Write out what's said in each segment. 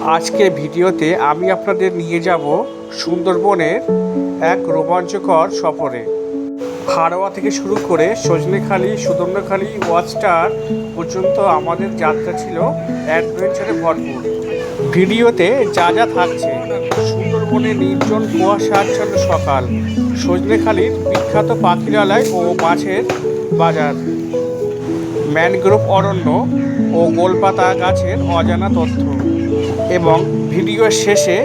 আজকে ভিডিওতে আমি আপনাদের নিয়ে যাব সুন্দরবনের এক রোমাঞ্চকর সফরে। হাড়োয়া থেকে শুরু করে সজনেখালি, সুদর্ণখালি, ওয়াচ টাওয়ার পর্যন্ত আমাদের যাত্রা ছিল অ্যাডভেঞ্চারে ভরপুর। ভিডিওতে যা যা থাকছে: সুন্দরবনের নির্জন কুয়াশাচ্ছন্ন সকাল, সজনেখালির বিখ্যাত পাখিরালয় ও মাছের বাজার, ম্যানগ্রোভ অরণ্য ও গোলপাতা গাছের অজানা তথ্য, এবং ভিডিওর শেষে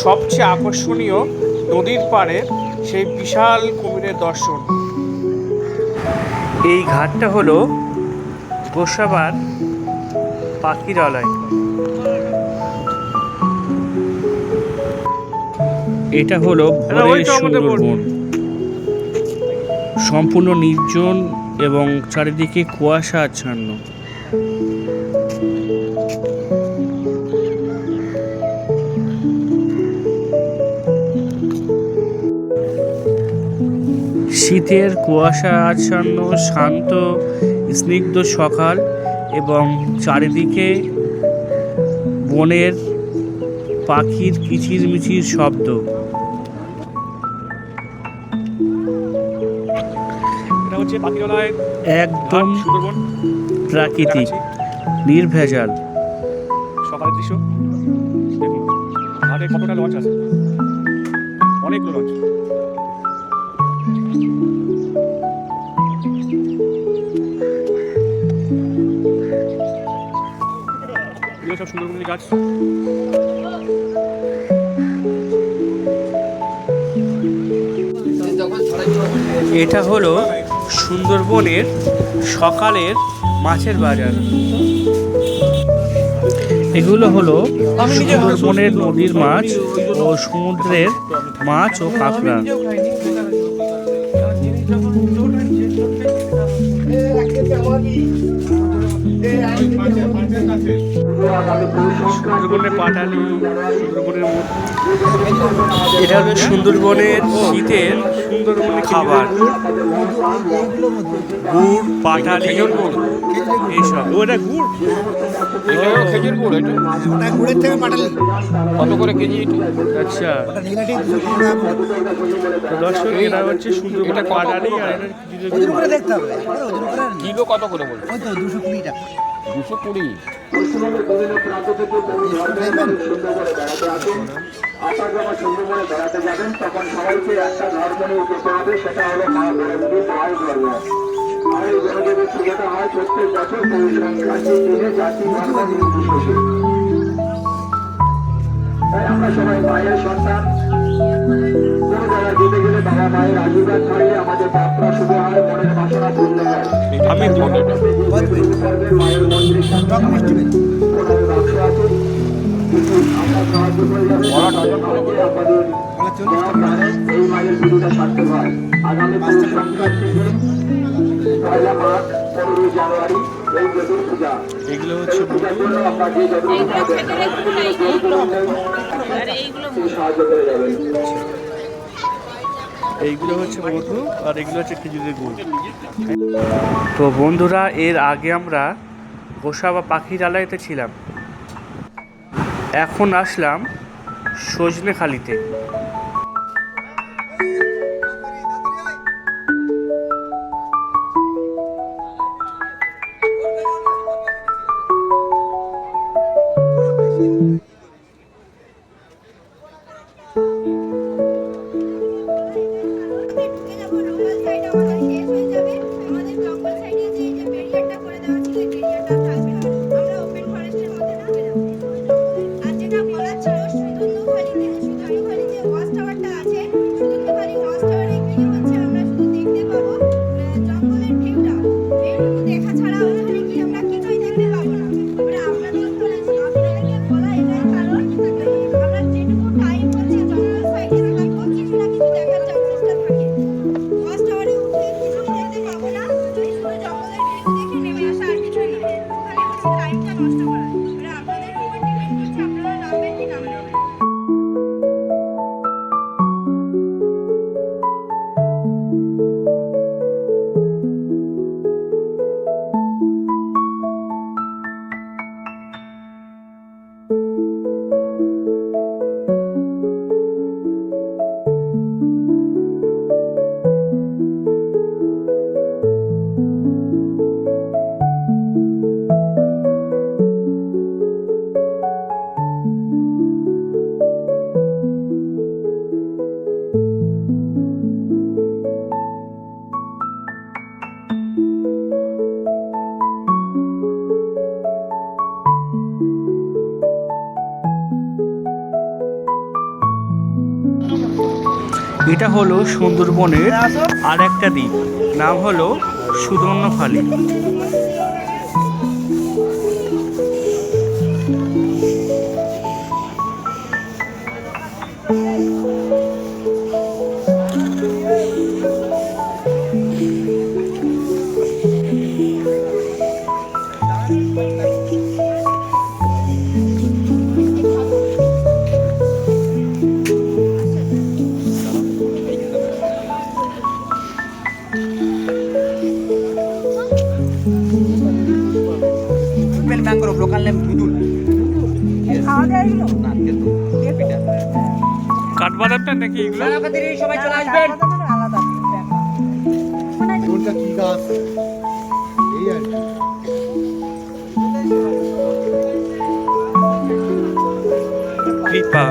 সবচেয়ে আকর্ষণীয় নদীর পাড়ের সেই বিশাল কুমিরের দর্শন। এই ঘাটটা হলো গোসাবার পাখিরালয়। এটা হলো ভোরের সুন্দরবন, সম্পূর্ণ নির্জন এবং চারিদিকে কুয়াশা আচ্ছন্ন। শীতের কুয়াশা আচ্ছন্ন শান্ত স্নিগ্ধ সকাল এবং চারিদিকে বনের পাখির কিচিরমিচির শব্দ। এটা হচ্ছে পাখিরালয়, একদম সুন্দরবন, প্রাকৃতিক, নির্ভেজাল। সকালের দৃশ্য দেখুন, ঘাটে কতটা লঞ্চ আছে, অনেকগুলো লঞ্চ। সব সুন্দরবনের গাছ। এটা হলো সুন্দরবনের সকালের মাছের বাজার। এগুলো হলো সুন্দরবনের নদীর মাছ ও সমুদ্রের মাছ ও কাঁকড়া। সুন্দরবনের পাটালি, সুন্দরবনের এটা হলো সুন্দরবনের শীতের সুন্দরবনের খাবার, গুড়, পাটালি, এইসব। ওটা গুড়, এটাও খেজুর গুড়। ওটা গুড়ের থেকে পাটালি। কত করে কেজি এটা? আচ্ছা, দর্শক, এটা হচ্ছে সুন্দরবনের পাটালি আর এটা ওজন করে দেখতে হবে। কিলো কত করে বলবো? ওই তো 220 টাকা। 220। সুন্দরবনে বেড়াতে যাবেন তখন সবাইকে একটা ধর্ম নিয়ে যেতে হবে, সেটা হলো মা বড়দেবীর মায়ের ধর্ম। আর এই বড়দেবীর পুজোটা হয় প্রত্যেক বছর পৌষ সংক্রান্তির দিনে, জাতি ধর্ম নির্বিশেষে। তাই আমরা সবাই মায়ের সন্তান। কোনো জায়গায় যেতে গেলে বাবা মায়ের আশীর্বাদ থাকলে আমাদের যাত্রা শুরু হয়, মনের বাসনা পূর্ণ হয়। আমি মায়ের মন্দিরের সামনে আমাদের কোনার বাক্স আছে, আমরা সাহায্য করে যাবেন। আমাদের এই মায়ের পুজোটা সার্থক হয়। আগামী পৌষ সংক্রান্তির দিন 1 মাঘ, 15 জানুয়ারি এই দেবীর পূজা। এগুলো হচ্ছে পূজার জন্য আপনার যে সাহায্য করে যাবেন। এইগুলো হচ্ছে মধু আর এগুলো হচ্ছে খেজুরের গুড়। তো বন্ধুরা, এর আগে আমরা গোসাবা পাখিরালয়তে ছিলাম, এখন আসলাম সজনেখালিতে। এটা হলো সুন্দরবনের আর একটা দ্বীপ, নাম হলো সুদর্ণখালি। ম্যাঙ্গ্রোভ লোকাল নেম দুদুল। কাঠবাদামটা নাকি এগুলো? সবাই চলে আসবেন। কোনটা কি গাছ এই আর কি। কৃপা।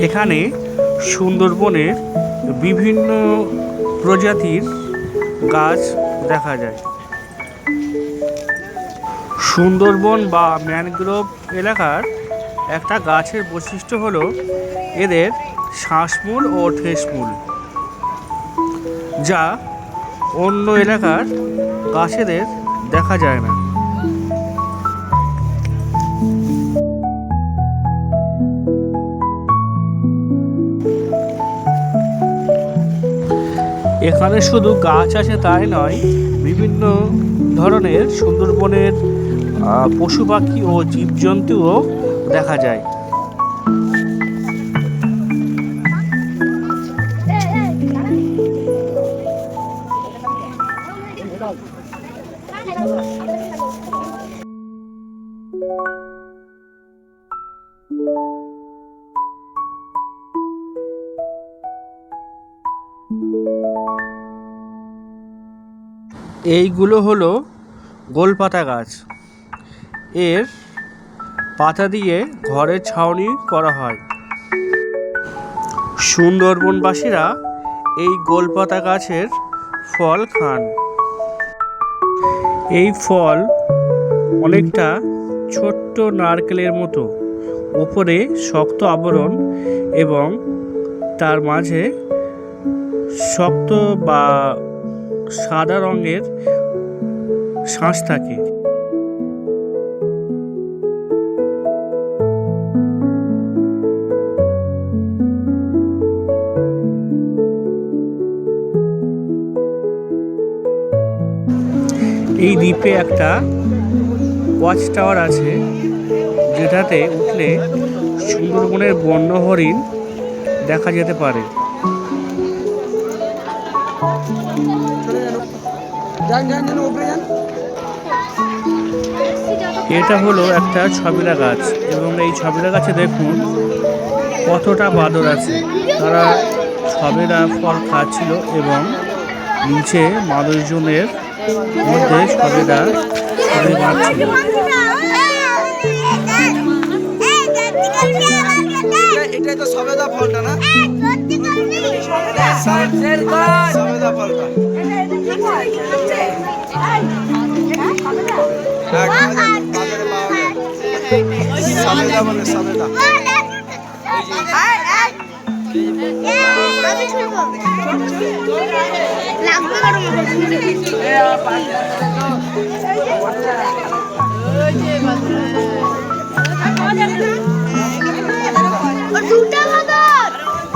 এখানে সুন্দরবনের বিভিন্ন প্রজাতির গাছ দেখা যায়। সুন্দরবন বা ম্যানগ্রোভ এলাকার একটা গাছের বৈশিষ্ট্য হলো এদের শ্বাসমূল ও ঠেসমূল, যা অন্য এলাকার গাছেদের দেখা যায় না। এখানে শুধু গাছ আছে তাই নয়, বিভিন্ন ধরনের সুন্দরবনের পশু পাখি ও জীবজন্তুও দেখা যায়। এইগুলো হলো গোলপাতা গাছ। এর পাতা দিয়ে ঘরের ছাউনি করা হয়। সুন্দরবনবাসীরা এই গোলপাতা গাছের ফল খান। এই ফল অনেকটা ছোট্ট নারকেলের মতো, উপরে শক্ত আবরণ এবং তার মাঝে শক্ত বা সাদা রঙের শাঁস থাকে। এই দ্বীপে একটা ওয়াচ টাওয়ার আছে, যেটাতে উঠলে সুন্দরবনের বন্য হরিণ দেখা যেতে পারে। এটা হলো একটা ছবিরা গাছ এবং এই ছবিরা গাছে দেখুন কতটা বাদর আছে। তারা ছবিরা ফল খাচ্ছিল এবং নিচে মানুষজনের মধ্যে ছবিরা ছবি বাঁধছিল। এটাই তো সবেদা ফলটা না? সবেদা ফলটা সবেদা বলে, সবেদা।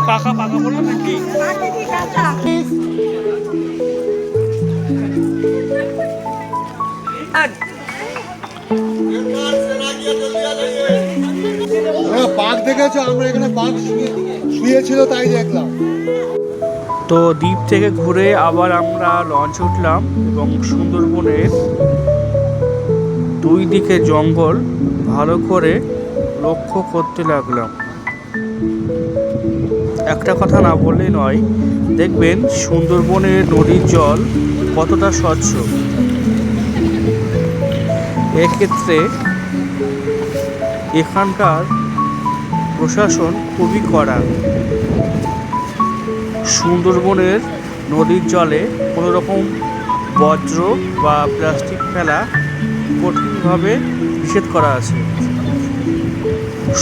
পাকা পাকা বলবো নাকি? বাঘ দেখেছো? আমরা এখানে বাঘ শুয়েছিল তাই দেখলাম। তো দ্বীপ থেকে ঘুরে আবার আমরা লঞ্চে উঠলাম এবং সুন্দরবনের দুই দিকে জঙ্গল ভালো করে লক্ষ্য করতে লাগলাম। একটা কথা না বললেই নয়, দেখবেন সুন্দরবনের নদীর জল কতটা স্বচ্ছ। এক্ষেত্রে এখানকার প্রশাসন খুবই কড়া। সুন্দরবনের নদীর জলে কোনো রকম বজ্র বা প্লাস্টিক ফেলা কঠিনভাবে নিষেধ করা আছে।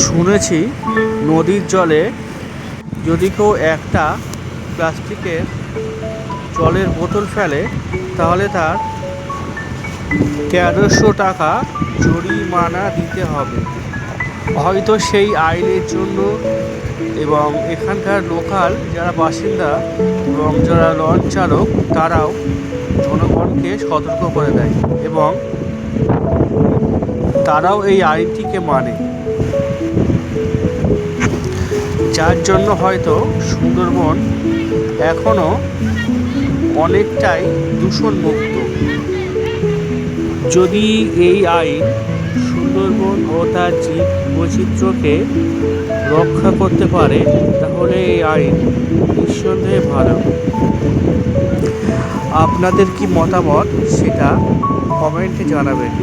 শুনেছি নদীর জলে যদি কেউ একটা প্লাস্টিকের জলের বোতল ফেলে তাহলে তার ১৩০০ টাকা জরিমানা দিতে হবে। হয়তো সেই আইনের জন্য এবং এখানকার লোকাল যারা বাসিন্দা এবং যারা লঞ্চ চালক তারাও জনগণকে সতর্ক করে দেয় এবং তারাও এই আইনটিকে মানে, যার জন্য হয়তো সুন্দরবন এখনও অনেকটাই দূষণমুক্ত। যদি এই আইন সুন্দরবন ও তার জীব বৈচিত্র্যকে রক্ষা করতে পারে তাহলে এই আইন নিঃসন্দেহে ভালো। আপনাদের কি মতামত সেটা কমেন্টে জানাবেন।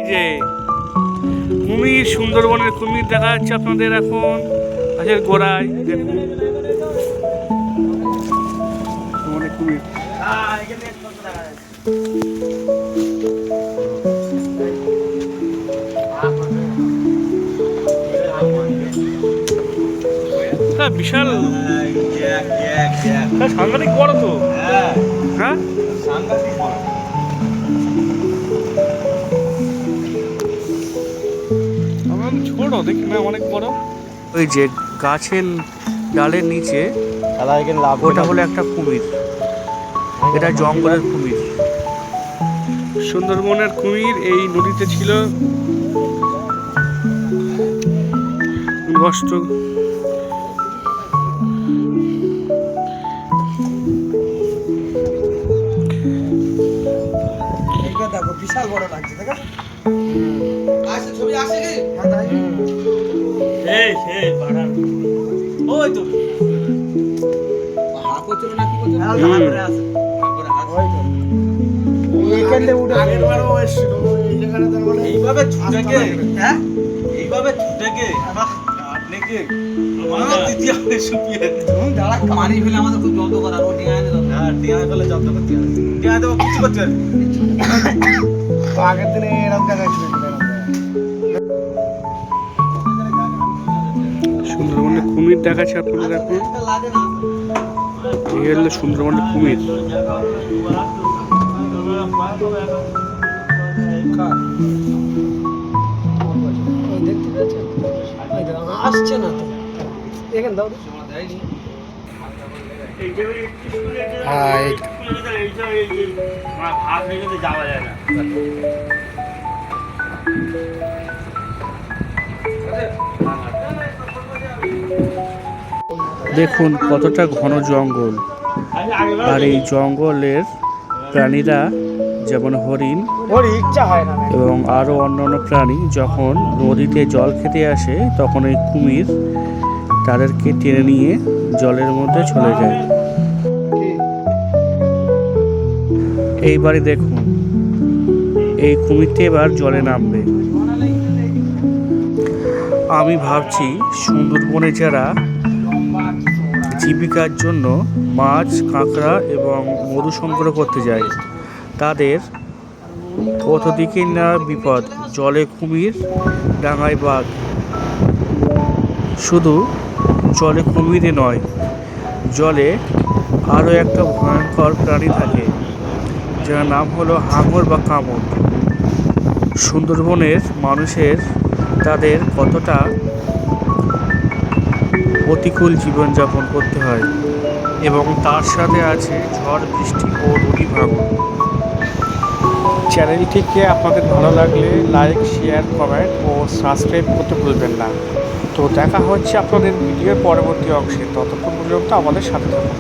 যে কুমির, সুন্দরবনের কুমির দেখা যাচ্ছে আপনাদের এখন গাছের গোড়ায়। দেখুন কুমির বিশাল সাংঘাতিক বড় তো। হ্যাঁ ছোট দেখি না, অনেক বড়। ওই যে গাছের ডালের নিচে ওটা হলো একটা কুমির, এটা জঙ্গলের কুমির। সুন্দরবনের কুমির এই নদীতে ছিল। কষ্ট দেখো বিশাল বড় লাগছে, দেখো আসে ছবি আসে কি? হ্যাঁ তাই ওই তো হাঁ করছিল না কি করছিল? হ্যাঁ ধরে আছে করে হাত ওই তো এইখানে উঠে আগের বারও এসেছিল এই জায়গাটাতে। মানে এইভাবে ছুটেকে, হ্যাঁ এইভাবে ছুটেকে আপনি কি আমার দ্বিতীয় সুপিয়ে তুমি দাঁড়া পানি ফেলে আমাদের খুব যত্ন করার। ও টিঙায় দাও। হ্যাঁ টিঙায় ফেলে যত্ন করতে হবে। টিঙায় দেবো কিছু করতে হবে। আগের দিনে এরকম জায়গায় ছিল। সুন্দরবনের কুমির দেখাচ্ছে আপনাদের এখন। এই হলো সুন্দরবনের কুমির। আসছে না তো এখানে দাও। দেখুন কতটা ঘন জঙ্গল, আর এই জঙ্গলের প্রাণীরা যেমন হরিণ এবং আরও অন্যান্য প্রাণী যখন নদীতে জল খেতে আসে তখন এই কুমির তাদেরকে টেনে নিয়ে জলের মধ্যে চলে যায়। এইবারে দেখুন এই কুমিরটি এবার জলে নামবে। আমি ভাবছি সুন্দরবনে যারা জীবিকার জন্য মাছ, কাঁকড়া এবং মধু সংগ্রহ করতে যায় তাদের কত দিকে না বিপদ। জলে কুমির, ডাঙায় বাঘ। শুধু জলে কুমিরে নয়, জলে আরও একটা ভয়ঙ্কর প্রাণী থাকে যার নাম হলো হাঙর বা কামড়। সুন্দরবনের মানুষের তাদের কতটা প্রতিকূল জীবনযাপন করতে হয় এবং তার সাথে আছে ঝড় বৃষ্টি ও নদী ভাঙন। চ্যানেলটিকে আপনাদের ভালো লাগলে লাইক, শেয়ার, কমেন্ট ও সাবস্ক্রাইব করতে ভুলবেন না। তো দেখা হচ্ছে আপনাদের ভিডিওর পরবর্তী অংশে। ততক্ষণ পর্যন্ত আমাদের সাথে থাকুন।